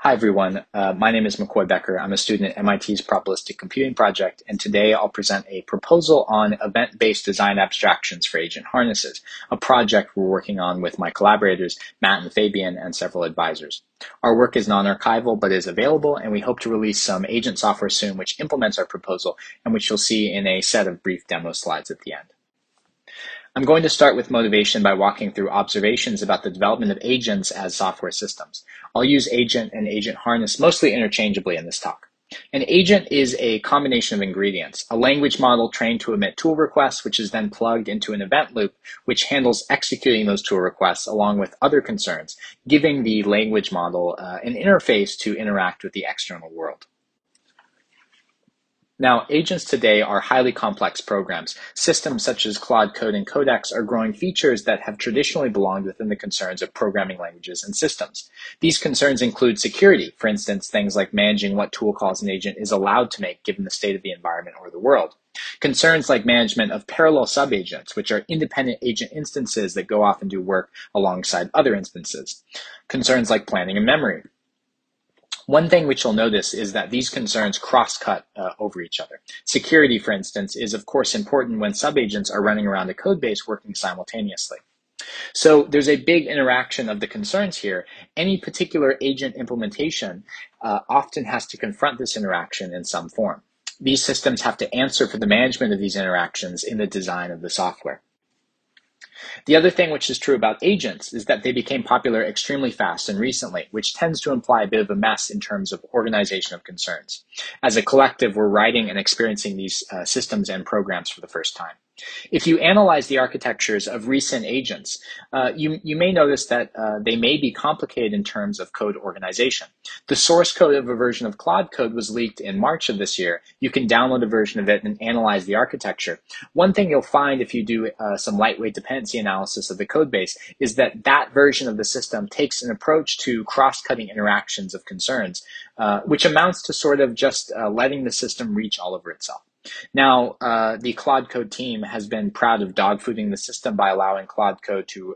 Hi, everyone. My name is McCoy Becker. I'm a student at MIT's Probabilistic Computing Project, and today I'll present a proposal on event-based design abstractions for agent harnesses, a project we're working on with my collaborators, Matin, Fabian, and several advisors. Our work is non-archival, but is available, and we hope to release some agent software soon which implements our proposal, and which you'll see in a set of brief demo slides at the end. I'm going to start with motivation by walking through observations about the development of agents as software systems. I'll use agent and agent harness mostly interchangeably in this talk. An agent is a combination of ingredients, a language model trained to emit tool requests, which is then plugged into an event loop, which handles executing those tool requests along with other concerns, giving the language model an interface to interact with the external world. Now, agents today are highly complex programs. Systems such as Claude Code and Codex are growing features that have traditionally belonged within the concerns of programming languages and systems. These concerns include security, for instance, things like managing what tool calls an agent is allowed to make given the state of the environment or the world. Concerns like management of parallel subagents, which are independent agent instances that go off and do work alongside other instances. Concerns like planning and memory. One thing which you'll notice is that these concerns cross-cut over each other. Security, for instance, is of course important when subagents are running around a code base working simultaneously. So there's a big interaction of the concerns here. Any particular agent implementation often has to confront this interaction in some form. These systems have to answer for the management of these interactions in the design of the software. The other thing which is true about agents is that they became popular extremely fast and recently, which tends to imply a bit of a mess in terms of organization of concerns. As a collective, we're writing and experiencing these systems and programs for the first time. If you analyze the architectures of recent agents, you may notice that they may be complicated in terms of code organization. The source code of a version of Claude Code was leaked in March of this year. You can download a version of it and analyze the architecture. One thing you'll find if you do some lightweight dependency analysis of the code base is that that version of the system takes an approach to cross-cutting interactions of concerns, which amounts to sort of just letting the system reach all over itself. Now, the Claude Code team has been proud of dogfooding the system by allowing Claude Code to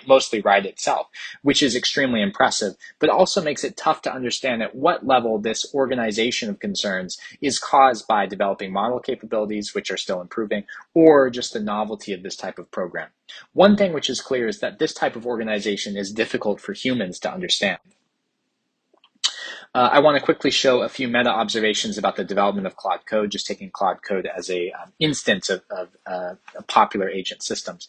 mostly write itself, which is extremely impressive, but also makes it tough to understand at what level this organization of concerns is caused by developing model capabilities, which are still improving, or just the novelty of this type of program. One thing which is clear is that this type of organization is difficult for humans to understand. I want to quickly show a few meta observations about the development of Claude Code, just taking Claude Code as a instance of popular agent systems.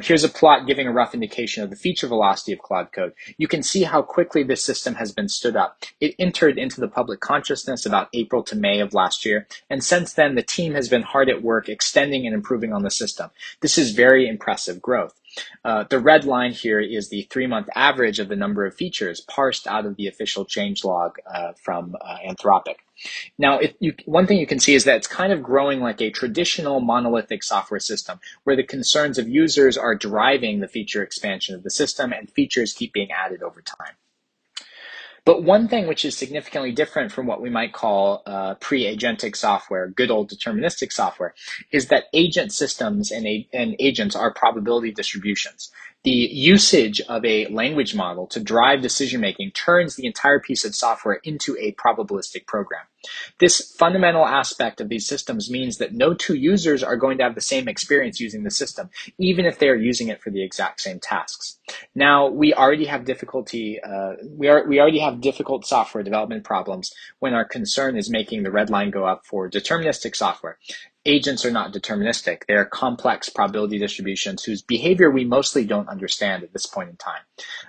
Here's a plot giving a rough indication of the feature velocity of Claude Code. You can see how quickly this system has been stood up. It entered into the public consciousness about April to May of last year, and since then the team has been hard at work extending and improving on the system. This is very impressive growth. The red line here is the 3-month average of the number of features parsed out of the official changelog from Anthropic. Now, one thing you can see is that it's kind of growing like a traditional monolithic software system where the concerns of users are driving the feature expansion of the system and features keep being added over time. But one thing which is significantly different from what we might call pre-agentic software, good old deterministic software, is that agent systems and agents are probability distributions. The usage of a language model to drive decision-making turns the entire piece of software into a probabilistic program. This fundamental aspect of these systems means that no two users are going to have the same experience using the system, even if they are using it for the exact same tasks. Now, we already have difficulty. We already have difficult software development problems when our concern is making the red line go up for deterministic software. Agents are not deterministic. They are complex probability distributions whose behavior we mostly don't understand at this point in time.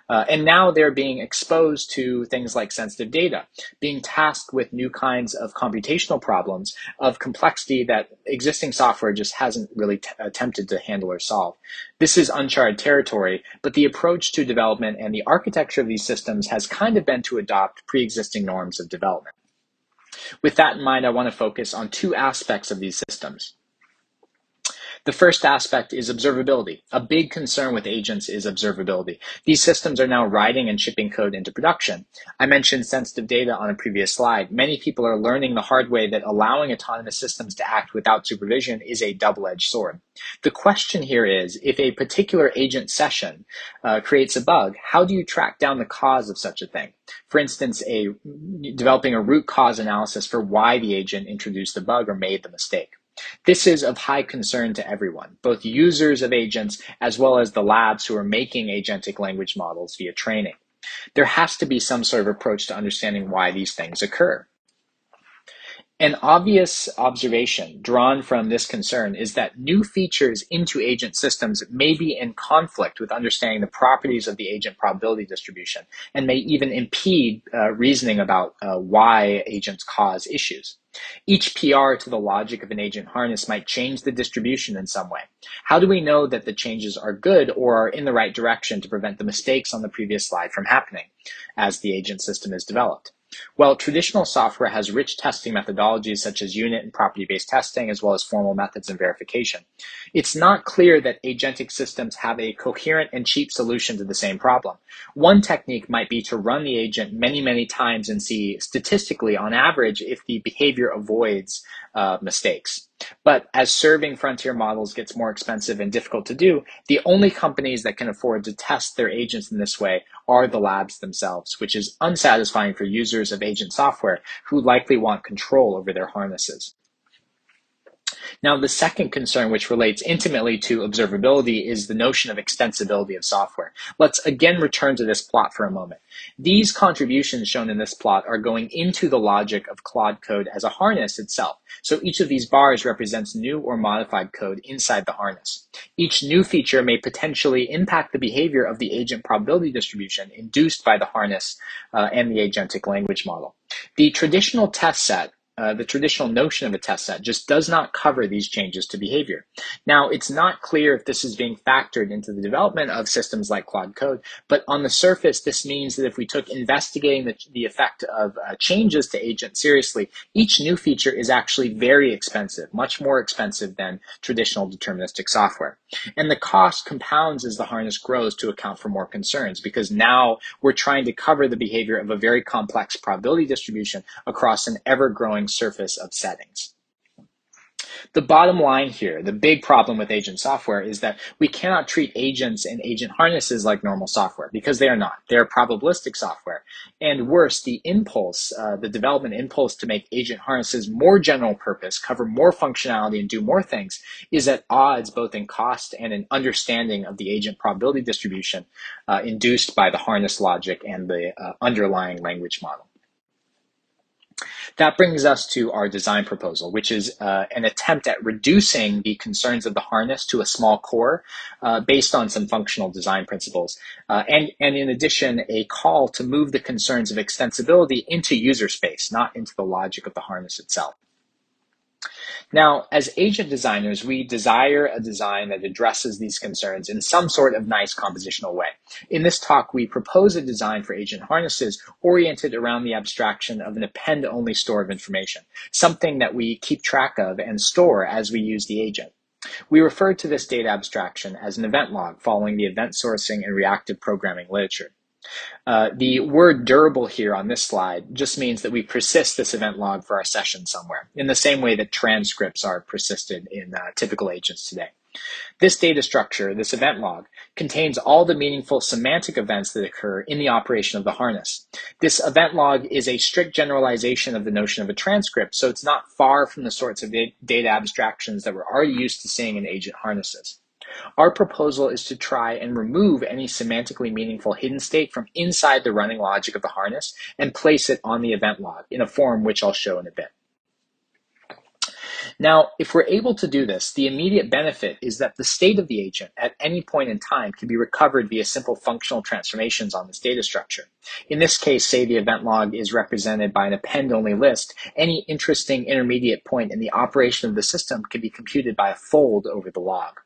And now they're being exposed to things like sensitive data, being tasked with new kinds of computational problems of complexity that existing software just hasn't really attempted to handle or solve. This is uncharted territory, but the approach to development and the architecture of these systems has kind of been to adopt pre-existing norms of development. With that in mind, I want to focus on two aspects of these systems. The first aspect is observability. A big concern with agents is observability. These systems are now writing and shipping code into production. I mentioned sensitive data on a previous slide. Many people are learning the hard way that allowing autonomous systems to act without supervision is a double-edged sword. The question here is, if a particular agent session creates a bug, how do you track down the cause of such a thing? For instance, developing a root cause analysis for why the agent introduced the bug or made the mistake. This is of high concern to everyone, both users of agents as well as the labs who are making agentic language models via training. There has to be some sort of approach to understanding why these things occur. An obvious observation drawn from this concern is that new features into agent systems may be in conflict with understanding the properties of the agent probability distribution and may even impede reasoning about why agents cause issues. Each PR to the logic of an agent harness might change the distribution in some way. How do we know that the changes are good or are in the right direction to prevent the mistakes on the previous slide from happening as the agent system is developed? Well, traditional software has rich testing methodologies such as unit and property-based testing, as well as formal methods and verification. It's not clear that agentic systems have a coherent and cheap solution to the same problem. One technique might be to run the agent many, many times and see statistically, on average, if the behavior avoids mistakes. But as serving frontier models gets more expensive and difficult to do, the only companies that can afford to test their agents in this way are the labs themselves, which is unsatisfying for users of agent software who likely want control over their harnesses. Now, the second concern, which relates intimately to observability, is the notion of extensibility of software. Let's again return to this plot for a moment. These contributions shown in this plot are going into the logic of Claude code as a harness itself. So each of these bars represents new or modified code inside the harness. Each new feature may potentially impact the behavior of the agent probability distribution induced by the harness and the agentic language model. The traditional test set, the traditional notion of a test set, just does not cover these changes to behavior. Now, it's not clear if this is being factored into the development of systems like Claude Code, but on the surface, this means that if we took investigating the effect of changes to agents seriously, each new feature is actually very expensive, much more expensive than traditional deterministic software. And the cost compounds as the harness grows to account for more concerns, because now we're trying to cover the behavior of a very complex probability distribution across an ever-growing surface of settings. The bottom line here, the big problem with agent software, is that we cannot treat agents and agent harnesses like normal software, because they are not. They're probabilistic software. And worse, the impulse, the development impulse to make agent harnesses more general purpose, cover more functionality, and do more things is at odds both in cost and in understanding of the agent probability distribution induced by the harness logic and the underlying language model. That brings us to our design proposal, which is an attempt at reducing the concerns of the harness to a small core based on some functional design principles. And in addition, a call to move the concerns of extensibility into user space, not into the logic of the harness itself. Now, as agent designers, we desire a design that addresses these concerns in some sort of nice compositional way. In this talk, we propose a design for agent harnesses oriented around the abstraction of an append-only store of information, something that we keep track of and store as we use the agent. We refer to this data abstraction as an event log, following the event sourcing and reactive programming literature. The word durable here on this slide just means that we persist this event log for our session somewhere, in the same way that transcripts are persisted in typical agents today. This data structure, this event log, contains all the meaningful semantic events that occur in the operation of the harness. This event log is a strict generalization of the notion of a transcript, so it's not far from the sorts of data abstractions that we're already used to seeing in agent harnesses. Our proposal is to try and remove any semantically meaningful hidden state from inside the running logic of the harness and place it on the event log in a form which I'll show in a bit. Now, if we're able to do this, the immediate benefit is that the state of the agent at any point in time can be recovered via simple functional transformations on this data structure. In this case, say the event log is represented by an append-only list, any interesting intermediate point in the operation of the system can be computed by a fold over the log.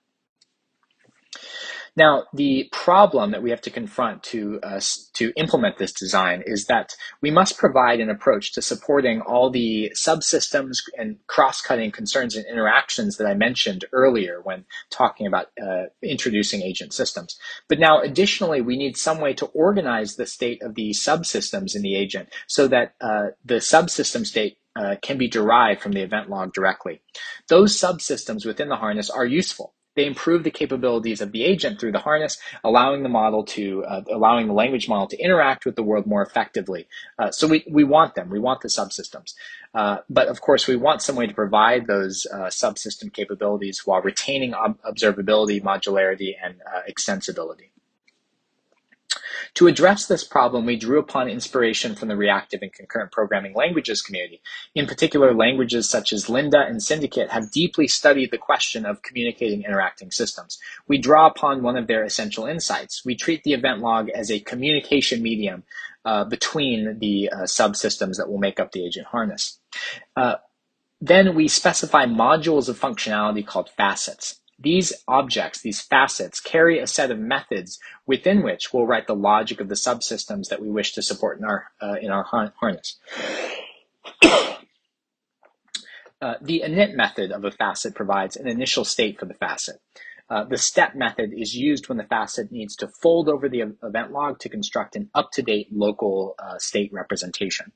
Now, the problem that we have to confront to implement this design is that we must provide an approach to supporting all the subsystems and cross-cutting concerns and interactions that I mentioned earlier when talking about introducing agent systems. But now, additionally, we need some way to organize the state of the subsystems in the agent so that the subsystem state can be derived from the event log directly. Those subsystems within the harness are useful. They improve the capabilities of the agent through the harness, allowing the language model to interact with the world more effectively. So we want them. We want the subsystems. But of course, we want some way to provide those subsystem capabilities while retaining observability, modularity, and extensibility. To address this problem, we drew upon inspiration from the reactive and concurrent programming languages community. In particular, languages such as Lynda and Syndicate have deeply studied the question of communicating interacting systems. We draw upon one of their essential insights. We treat the event log as a communication medium between the subsystems that will make up the agent harness. Then we specify modules of functionality called facets. These objects, these facets, carry a set of methods within which we'll write the logic of the subsystems that we wish to support in our harness. The init method of a facet provides an initial state for the facet. The step method is used when the facet needs to fold over the event log to construct an up-to-date local state representation.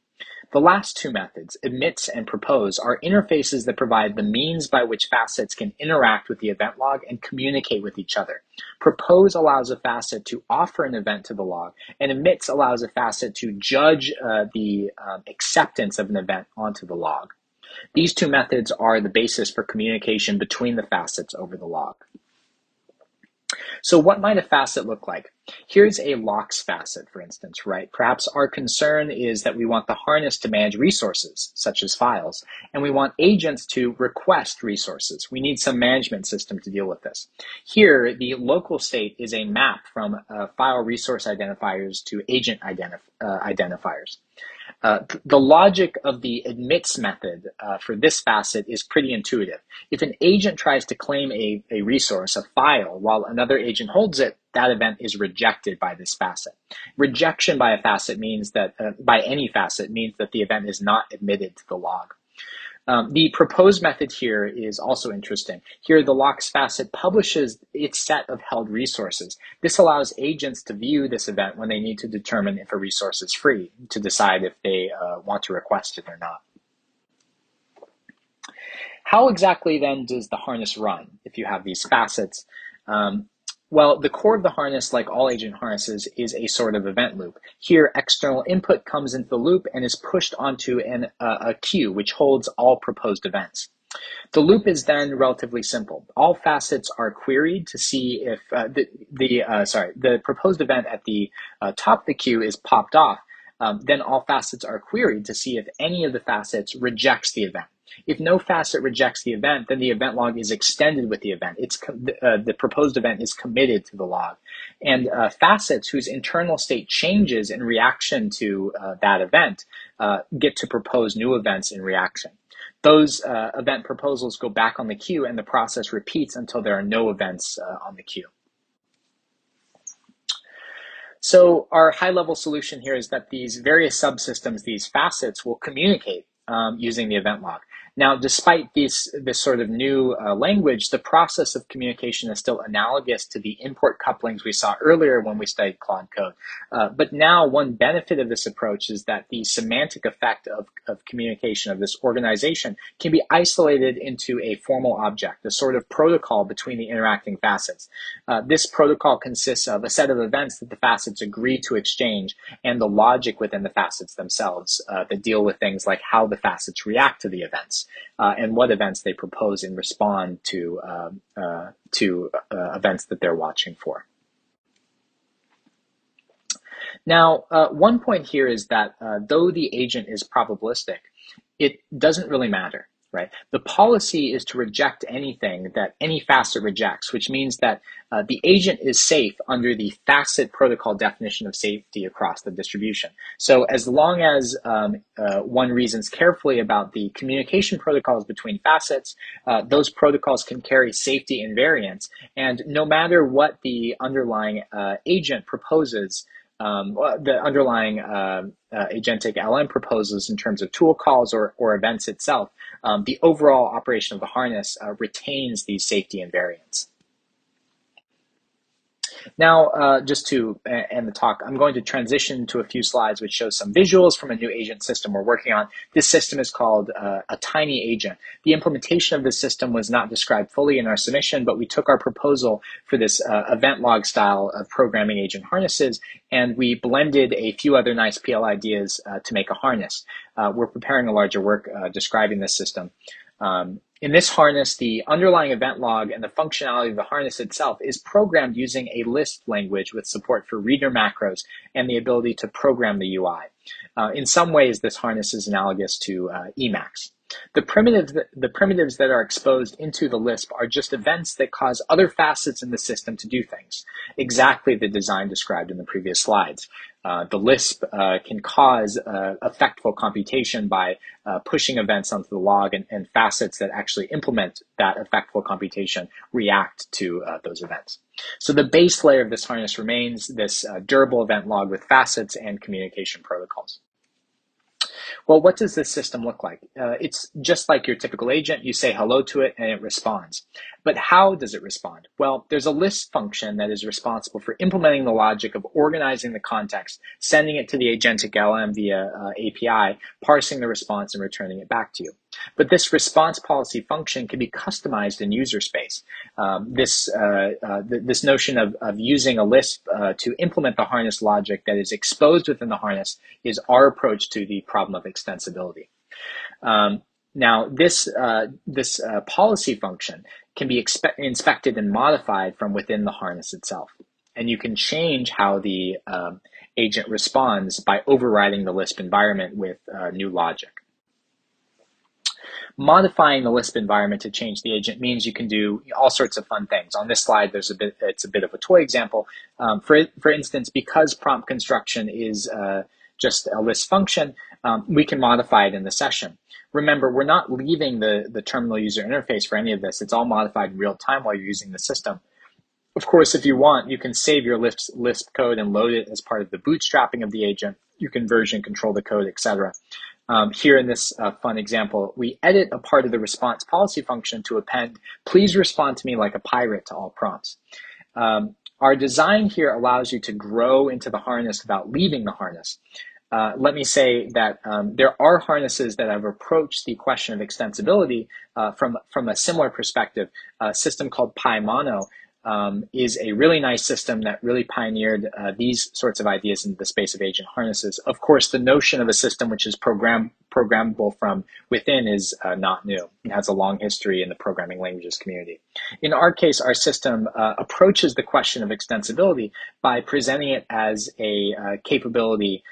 The last two methods, emits and propose, are interfaces that provide the means by which facets can interact with the event log and communicate with each other. Propose allows a facet to offer an event to the log, and emits allows a facet to judge the acceptance of an event onto the log. These two methods are the basis for communication between the facets over the log. So what might a facet look like? Here's a locks facet, for instance, right? Perhaps our concern is that we want the harness to manage resources, such as files, and we want agents to request resources. We need some management system to deal with this. Here, the local state is a map from file resource identifiers to agent identifiers. The logic of the admits method for this facet is pretty intuitive. If an agent tries to claim a resource, a file, while another agent holds it, that event is rejected by this facet. Rejection by a facet means that, by any facet, means that the event is not admitted to the log. The propose method here is also interesting. Here, the locks facet publishes its set of held resources. This allows agents to view this event when they need to determine if a resource is free, to decide if they want to request it or not. How exactly then does the harness run if you have these facets? Well, the core of the harness, like all agent harnesses, is a sort of event loop. Here, external input comes into the loop and is pushed onto a queue, which holds all proposed events. The loop is then relatively simple. All facets are queried to see if the proposed event at the top of the queue is popped off. Then all facets are queried to see if any of the facets rejects the event. If no facet rejects the event, then the event log is extended with the event. The proposed event is committed to the log. And facets whose internal state changes in reaction to that event get to propose new events in reaction. Those event proposals go back on the queue, and the process repeats until there are no events on the queue. So our high-level solution here is that these various subsystems, these facets, will communicate using the event log. Now, despite this sort of new language, the process of communication is still analogous to the import couplings we saw earlier when we studied Claude Code. But now one benefit of this approach is that the semantic effect of communication, of this organization, can be isolated into a formal object, a sort of protocol between the interacting facets. This protocol consists of a set of events that the facets agree to exchange and the logic within the facets themselves that deal with things like how the facets react to the events. And what events they propose and respond to events that they're watching for. Now, one point here is that though the agent is probabilistic, it doesn't really matter. right? The policy is to reject anything that any facet rejects, which means that the agent is safe under the facet protocol definition of safety across the distribution. So as long as one reasons carefully about the communication protocols between facets, those protocols can carry safety invariance. And no matter what the underlying agent proposes, the underlying agentic LM proposes in terms of tool calls or events itself, the overall operation of the harness retains these safety invariants. Now, just to end the talk, I'm going to transition to a few slides which show some visuals from a new agent system we're working on. This system is called a tiny agent. The implementation of this system was not described fully in our submission, but we took our proposal for this event log style of programming agent harnesses, and we blended a few other nice PL ideas to make a harness. We're preparing a larger work describing this system. In this harness, the underlying event log and the functionality of the harness itself is programmed using a Lisp language with support for reader macros and the ability to program the UI. In some ways, this harness is analogous to Emacs. The primitives that are exposed into the Lisp are just events that cause other facets in the system to do things, exactly the design described in the previous slides. The Lisp can cause effectful computation by pushing events onto the log, and facets that actually implement that effectful computation react to those events. So the base layer of this harness remains this durable event log with facets and communication protocols. Well, what does this system look like? It's just like your typical agent. You say hello to it and it responds. But how does it respond? Well, there's a list function that is responsible for implementing the logic of organizing the context, sending it to the agentic LM via API, parsing the response and returning it back to you. But this response policy function can be customized in user space. This notion of using a Lisp to implement the harness logic that is exposed within the harness is our approach to the problem of extensibility. Now, this policy function can be inspected and modified from within the harness itself. And you can change how the agent responds by overriding the Lisp environment with new logic. Modifying the Lisp environment to change the agent means you can do all sorts of fun things. On this slide, it's a bit of a toy example. For instance, because prompt construction is just a Lisp function, we can modify it in the session. Remember, we're not leaving the terminal user interface for any of this. It's all modified in real time while you're using the system. Of course, if you want, you can save your Lisp code and load it as part of the bootstrapping of the agent. You can version control the code, etc. Here in this fun example, we edit a part of the response policy function to append, please respond to me like a pirate to all prompts. Our design here allows you to grow into the harness without leaving the harness. Let me say that there are harnesses that have approached the question of extensibility from a similar perspective. A system called PyMono is a really nice system that really pioneered these sorts of ideas in the space of agent harnesses. Of course, the notion of a system which is programmable from within is not new. It has a long history in the programming languages community. In our case, our system approaches the question of extensibility by presenting it as a capability,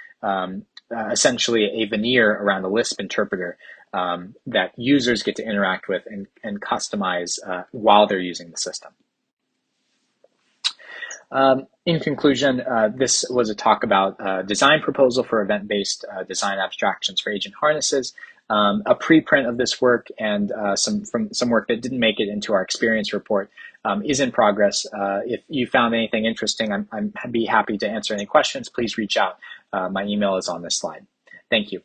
essentially a veneer around the Lisp interpreter that users get to interact with and customize while they're using the system. In conclusion, this was a talk about design proposal for event-based design abstractions for agent harnesses, a preprint of this work, and some work that didn't make it into our experience report is in progress. If you found anything interesting, I'd be happy to answer any questions. Please reach out. My email is on this slide. Thank you.